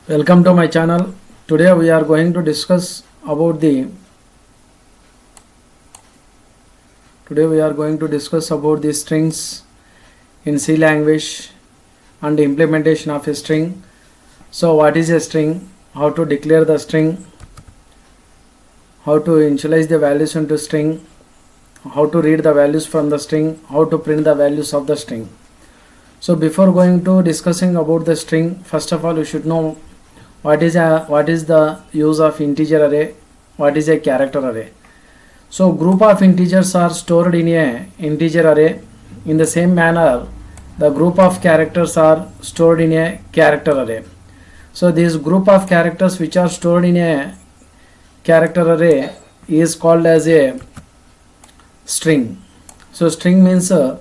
Welcome to my channel. Today we are going to discuss about the strings in C language and the implementation of a string. So what is a string? How to declare the string? How to initialize the values into string? How to read the values from the string? How to print the values of the string? So before going to discussing about the string, first of all you should know what is the use of integer array, what is a character array. So group of integers are stored in a integer array. In the same manner, the group of characters are stored in a character array. So this group of characters which are stored in a character array is called as a string. So string means so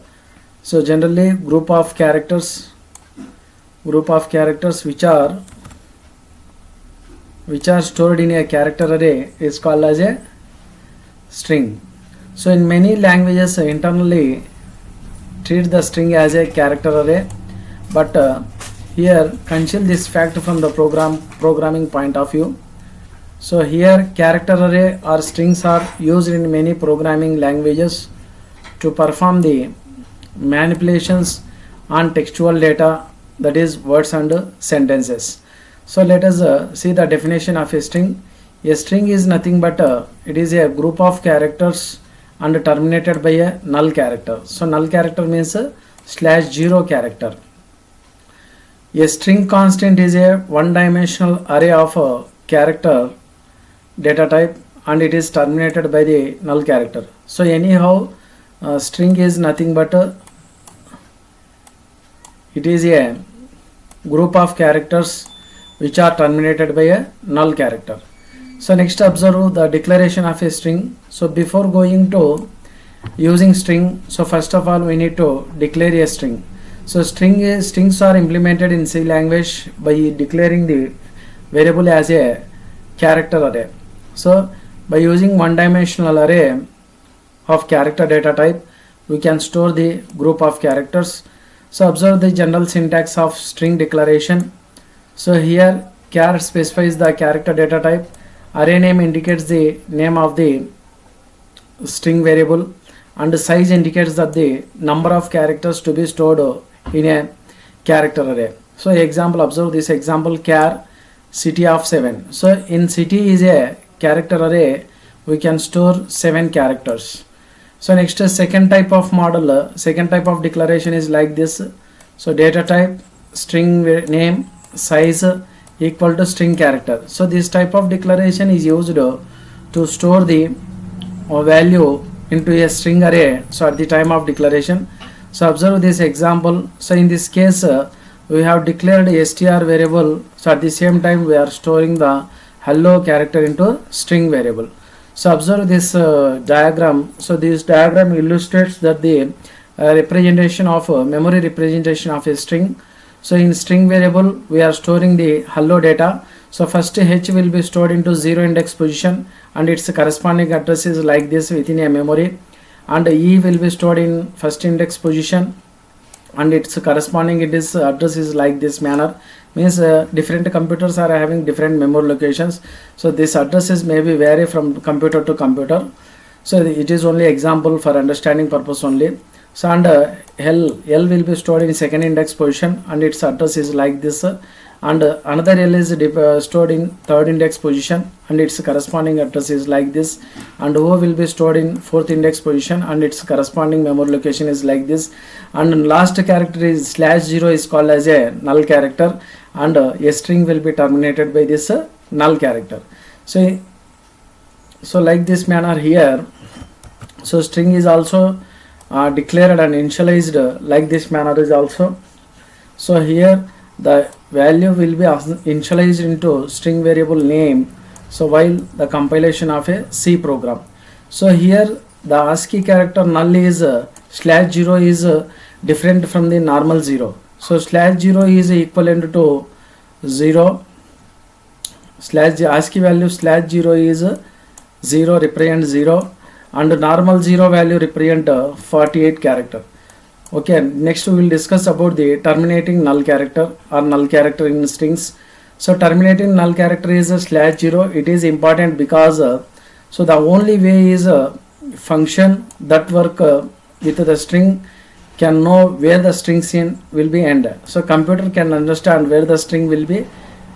generally group of characters which are stored in a character array is called as a string. So in many languages internally treat the string as a character array, but here conceal this fact from the programming point of view. So here character array or strings are used in many programming languages to perform the manipulations on textual data, that is words and sentences. So let us see the definition of a string. A string is nothing but it is a group of characters and terminated by a null character. So null character means /0 character. A string constant is a one-dimensional array of character data type and it is terminated by the null character. So anyhow string is nothing but it is a group of characters which are terminated by a null character. So next observe the declaration of a string. So before going to using string, so first of all we need to declare a string. So strings are implemented in C language by declaring the variable as a character array. So by using one-dimensional array of character data type, we can store the group of characters. So observe the general syntax of string declaration. So here char specifies the character data type, array name indicates the name of the string variable, and size indicates that the number of characters to be stored in a character array. So example, observe this example, char city of 7. So in city is a character array, we can store 7 characters. So next second type of model, second type of declaration is like this. So data type string name size equal to string character. So this type of declaration is used to store the value into a string array, so at the time of declaration. So observe this example. So in this case we have declared str variable, so at the same time we are storing the hello character into string variable. So observe this diagram. So this diagram illustrates that the representation of memory representation of a string. So in string variable we are storing the hello data. So first h will be stored into 0 index position and its corresponding address is like this within a memory, and e will be stored in first index position and its corresponding address is like this manner. Means different computers are having different memory locations, so this addresses may be vary from computer to computer. So it is only example for understanding purpose only. So and L will be stored in second index position and its address is like this, and another L is stored in third index position and its corresponding address is like this, and O will be stored in fourth index position and its corresponding memory location is like this, and last character is /0 is called as a null character, and a string will be terminated by this null character. So like this manner here. So string is also declared and initialized like this manner is also. So here the value will be initialized into string variable name, so while the compilation of a C program. So here the ASCII character null is /0 is different from the normal 0. So /0 is equivalent to 0, ASCII value /0 is 0 represent 0, and normal 0 value represent 48 character. Okay, next we will discuss about the terminating null character or null character in strings. So terminating null character is a /0. It is important because so the only way is a function that work with the string can know where the strings in will be end. So computer can understand where the string will be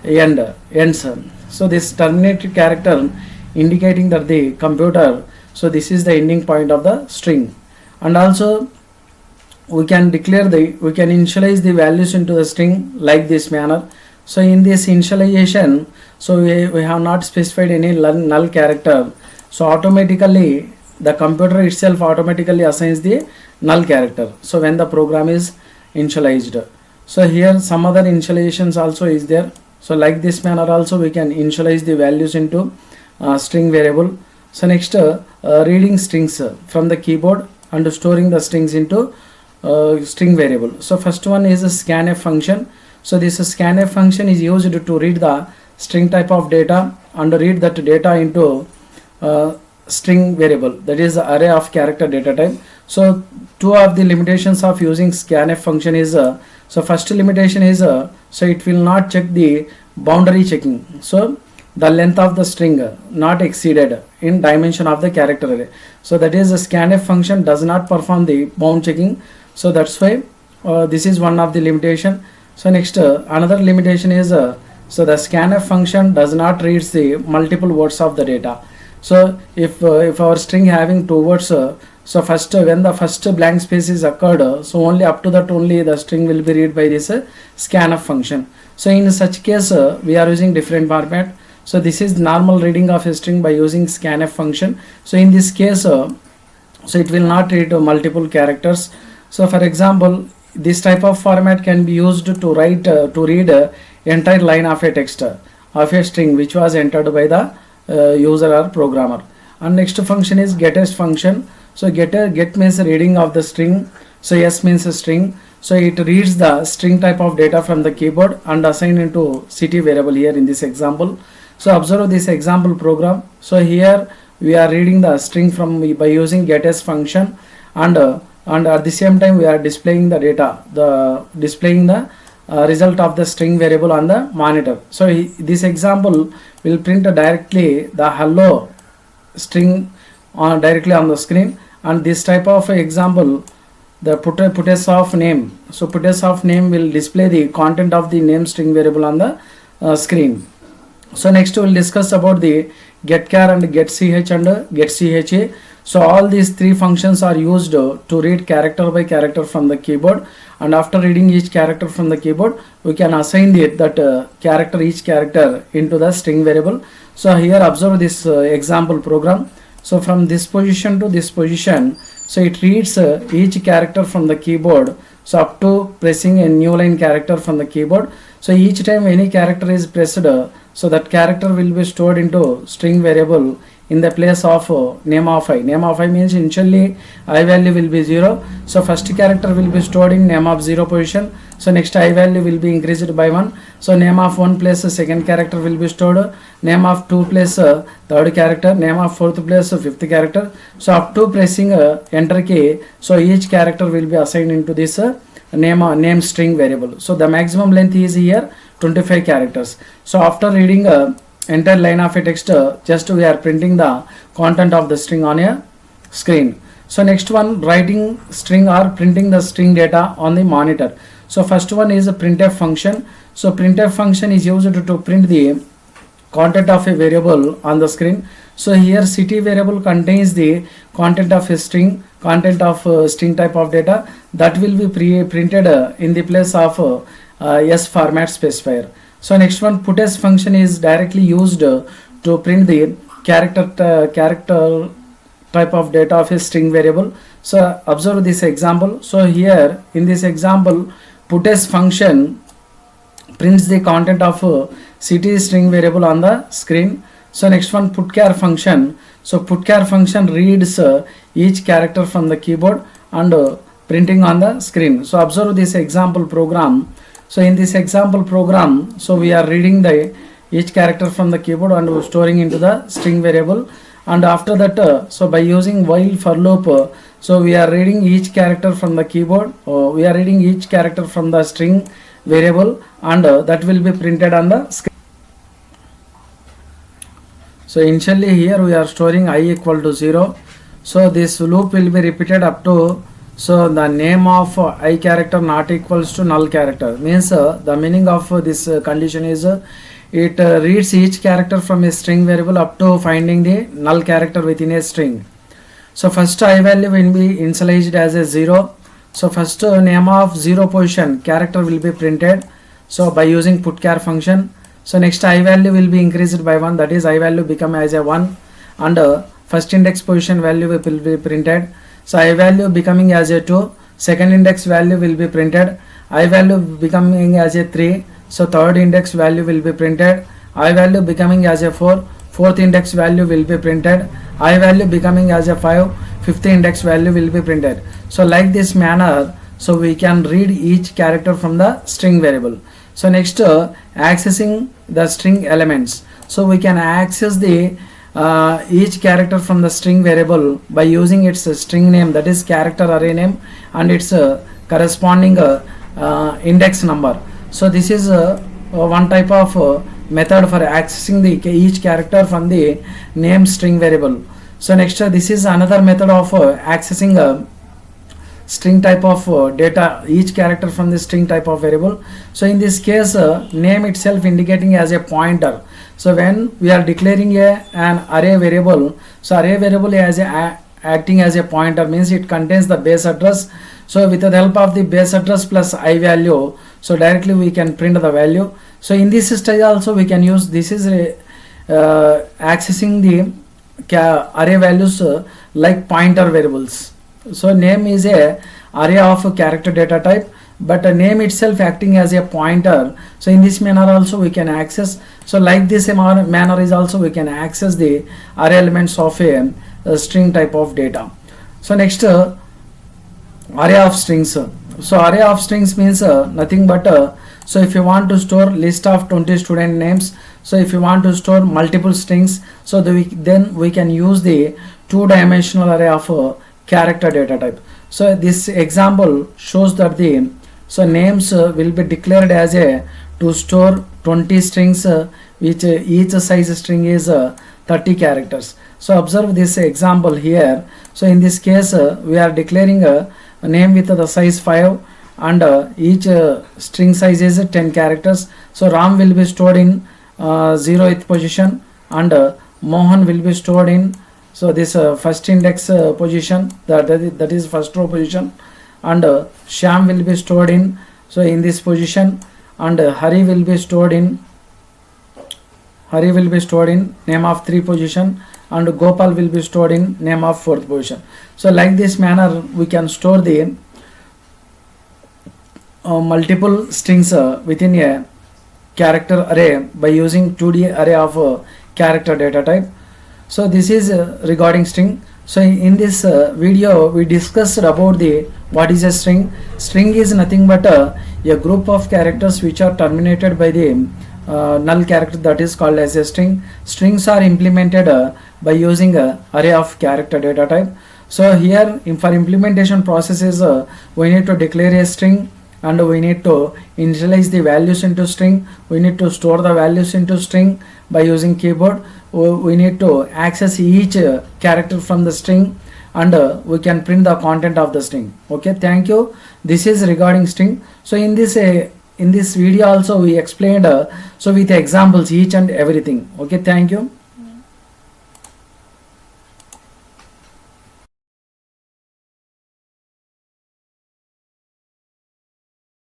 ends. So this terminated character indicating that the computer, so this is the ending point of the string. And also we can initialize the values into the string like this manner. So in this initialization, so we have not specified any null character, so automatically the computer itself automatically assigns the null character, so when the program is initialized. So here some other initializations also is there. So like this manner also we can initialize the values into string variable. So next reading strings from the keyboard and storing the strings into string variable. So first one is a scanf function. So this scanf function is used to read the string type of data and read that data into string variable, that is the array of character data type. So two of the limitations of using scanf function is so first limitation is so it will not check the boundary checking, so the length of the string not exceeded in dimension of the character array. So that is the scanf function does not perform the bound checking, so that's why this is one of the limitation. So next another limitation is so the scanf function does not read the multiple words of the data. So if our string having two words, so first when the first blank space is occurred, so only up to that only the string will be read by this scanf function. So in such case we are using different format. So this is normal reading of a string by using scanf function. So in this case so it will not read multiple characters. So for example, this type of format can be used to write to read entire line of a text of a string which was entered by the user or programmer. And next function is getS function. So get means reading of the string. So S means a string. So it reads the string type of data from the keyboard and assign into CT variable here in this example. So observe this example program. So here we are reading the string from by using getS function, and at the same time we are displaying the data, displaying the result of the string variable on the monitor. So this example will print directly the hello string directly on the screen, and this type of example the puts of name. So puts of name will display the content of the name string variable on the screen. So next we will discuss about the getChar and getCh and getCha. So all these three functions are used to read character by character from the keyboard, and after reading each character from the keyboard we can assign each character into the string variable. So here observe this example program. So from this position to this position, so it reads each character from the keyboard, so up to pressing a new line character from the keyboard. So each time any character is pressed, so that character will be stored into string variable in the place of name of I. Name of I means initially I value will be 0. So first character will be stored in name of 0 position. So next I value will be increased by 1. So name of 1 place second character will be stored. Name of 2 place third character. Name of fourth place fifth character. So up to pressing enter key, so each character will be assigned into this name string variable. So the maximum length is here 25 characters. So after reading entire line of a text, just we are printing the content of the string on a screen. So next one, writing string or printing the string data on the monitor. So first one is a printf function. So printf function is used to print the content of a variable on the screen. So here CT variable contains the content of a string, content of string type of data that will be printed in the place of S format specifier. So next one, puts function is directly used to print the character type of data of a string variable. So observe this example. So here in this example, puts function prints the content of CT string variable on the screen. So next one, putchar function. So putchar function reads each character from the keyboard and printing on the screen. So observe this example program. So in this example program, so we are reading each character from the keyboard and storing into the string variable, and after that so by using while for loop, so we are reading each character from the keyboard, we are reading each character from the string variable, and that will be printed on the screen. So initially here we are storing I equal to 0. So this loop will be repeated up to, so the name of I character not equals to null character means the meaning of this condition is it reads each character from a string variable up to finding the null character within a string. So first I value will be initialized as a 0. So first name of 0 position character will be printed, so by using putchar function. So next I value will be increased by 1, that is I value become as a 1, and first index position value will be printed. So I value becoming as a 2, second index value will be printed, I value becoming as a 3, so third index value will be printed, I value becoming as a 4, fourth index value will be printed, I value becoming as a 5, fifth index value will be printed. So like this manner, so we can read each character from the string variable. So next accessing the string elements, so we can access the each character from the string variable by using its string name, that is character array name, and its corresponding index number. So this is one type of method for accessing the each character from the name string variable. So next this is another method of accessing string type of data, each character from the string type of variable. So in this case name itself indicating as a pointer. So when we are declaring an array variable, so array variable as acting as a pointer means it contains the base address. So with the help of the base address plus I value, so directly we can print the value. So in this stage also we can use, this is accessing the array values like pointer variables. So name is a array of character data type, but a name itself acting as a pointer. So in this manner also we can access. So like this manner is also we can access the array elements of a string type of data. So next array of strings. So array of strings means nothing but so if you want to store list of 20 student names, so if you want to store multiple strings, so then we can use the two-dimensional array of character data type. So this example shows that the names will be declared as a to store 20 strings which each size string is 30 characters. So observe this example here. So in this case we are declaring a name with the size 5 and each string size is 10 characters. So Ram will be stored in 0th position and Mohan will be stored in, so this first index position, that is first row position, and Shyam will be stored in, so in this position, and Hari will be stored in name of 3 position, and Gopal will be stored in name of 4th position. So like this manner we can store the multiple strings within a character array by using 2D array of character data type. So this is regarding string. So in this video we discussed about the what is a string. String is nothing but a group of characters which are terminated by the null character, that is called as a string. Strings are implemented by using a array of character data type. So here for implementation processes we need to declare a string, and we need to initialize the values into string, we need to store the values into string by using keyboard, we need to access each character from the string, and we can print the content of the string. Okay, thank you. This is regarding string. So in this video also we explained so with examples each and everything. Okay, thank you.